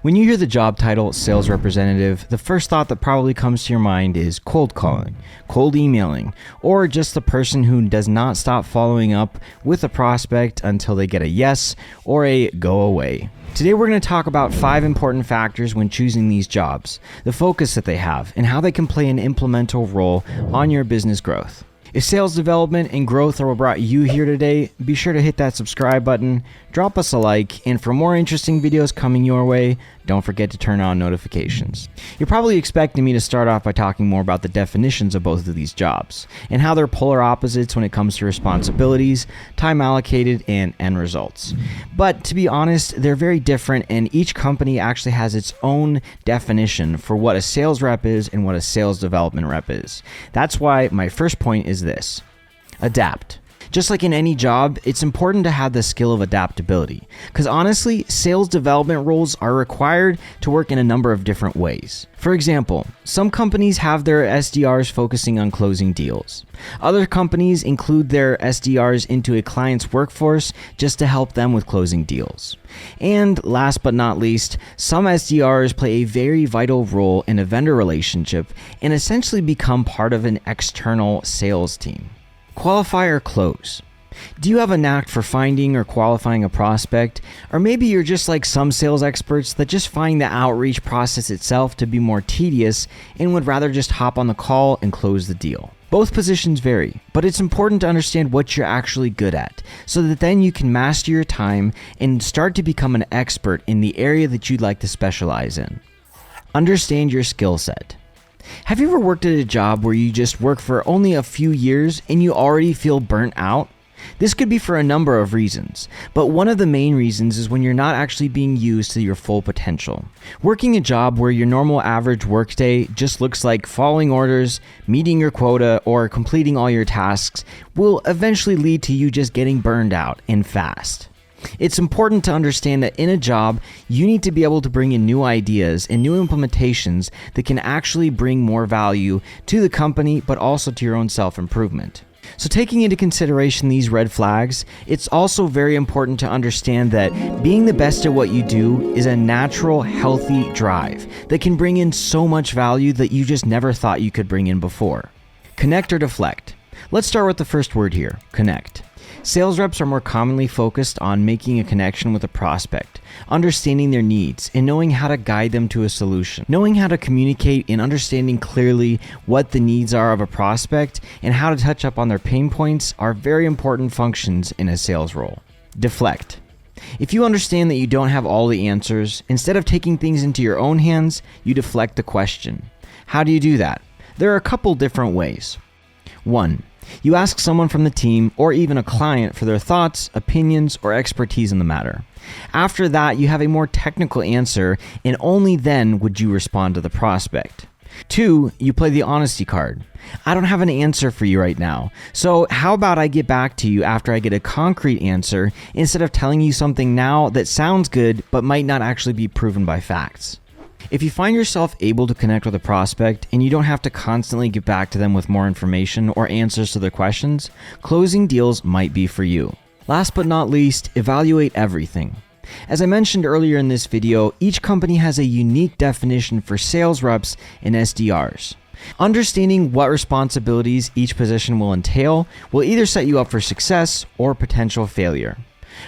When you hear the job title sales representative, the first thought that probably comes to your mind is cold calling, cold emailing, or just the person who does not stop following up with a prospect until they get a yes or a go away. Today we're going to talk about 5 important factors when choosing these jobs, the focus that they have, and how they can play an implemental role on your business growth. If sales development and growth are what brought you here today, be sure to hit that subscribe button, drop us a like, and for more interesting videos coming your way, don't forget to turn on notifications. You're probably expecting me to start off by talking more about the definitions of both of these jobs, and how they're polar opposites when it comes to responsibilities, time allocated, and end results. But to be honest, they're very different, and each company actually has its own definition for what a sales rep is and what a sales development rep is. That's why my first point is this: adapt. Just like in any job, it's important to have the skill of adaptability, because honestly, sales development roles are required to work in a number of different ways. For example, some companies have their SDRs focusing on closing deals. Other companies include their SDRs into a client's workforce just to help them with closing deals. And last but not least, some SDRs play a very vital role in a vendor relationship and essentially become part of an external sales team. Qualify or close. Do you have a knack for finding or qualifying a prospect? Or maybe you're just like some sales experts that just find the outreach process itself to be more tedious and would rather just hop on the call and close the deal. Both positions vary, but it's important to understand what you're actually good at so that then you can master your time and start to become an expert in the area that you'd like to specialize in. Understand your skill set. Have you ever worked at a job where you just work for only a few years and you already feel burnt out? This could be for a number of reasons, but one of the main reasons is when you're not actually being used to your full potential. Working a job where your normal average workday just looks like following orders, meeting your quota, or completing all your tasks will eventually lead to you just getting burned out and fast. It's important to understand that in a job, you need to be able to bring in new ideas and new implementations that can actually bring more value to the company, but also to your own self-improvement. So taking into consideration these red flags, it's also very important to understand that being the best at what you do is a natural, healthy drive that can bring in so much value that you just never thought you could bring in before. Connect or deflect. Let's start with the first word here, connect. Sales reps are more commonly focused on making a connection with a prospect, understanding their needs, and knowing how to guide them to a solution. Knowing how to communicate and understanding clearly what the needs are of a prospect and how to touch up on their pain points are very important functions in a sales role. Deflect. If you understand that you don't have all the answers, instead of taking things into your own hands, you deflect the question. How do you do that? There are a couple different ways. 1. You ask someone from the team or even a client for their thoughts, opinions, or expertise in the matter. After that, you have a more technical answer, and only then would you respond to the prospect. 2, you play the honesty card. I don't have an answer for you right now, so how about I get back to you after I get a concrete answer instead of telling you something now that sounds good but might not actually be proven by facts. If you find yourself able to connect with a prospect and you don't have to constantly get back to them with more information or answers to their questions, closing deals might be for you. Last but not least, evaluate everything. As I mentioned earlier in this video, each company has a unique definition for sales reps and SDRs. Understanding what responsibilities each position will entail will either set you up for success or potential failure.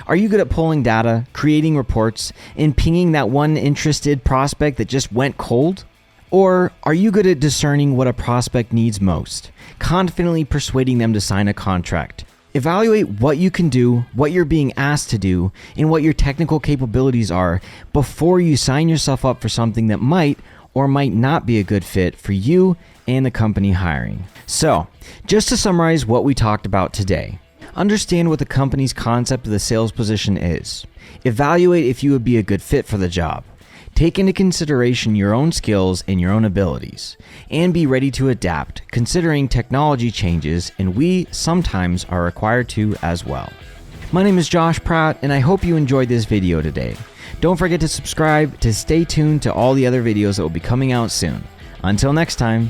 Are you good at pulling data, creating reports, and pinging that one interested prospect that just went cold? Or are you good at discerning what a prospect needs most, confidently persuading them to sign a contract? Evaluate what you can do, what you're being asked to do, and what your technical capabilities are before you sign yourself up for something that might or might not be a good fit for you and the company hiring. So, just to summarize what we talked about today. Understand what the company's concept of the sales position is. Evaluate if you would be a good fit for the job. Take into consideration your own skills and your own abilities. And be ready to adapt, considering technology changes, and we sometimes are required to as well. My name is Josh Pratt, and I hope you enjoyed this video today. Don't forget to subscribe to stay tuned to all the other videos that will be coming out soon. Until next time.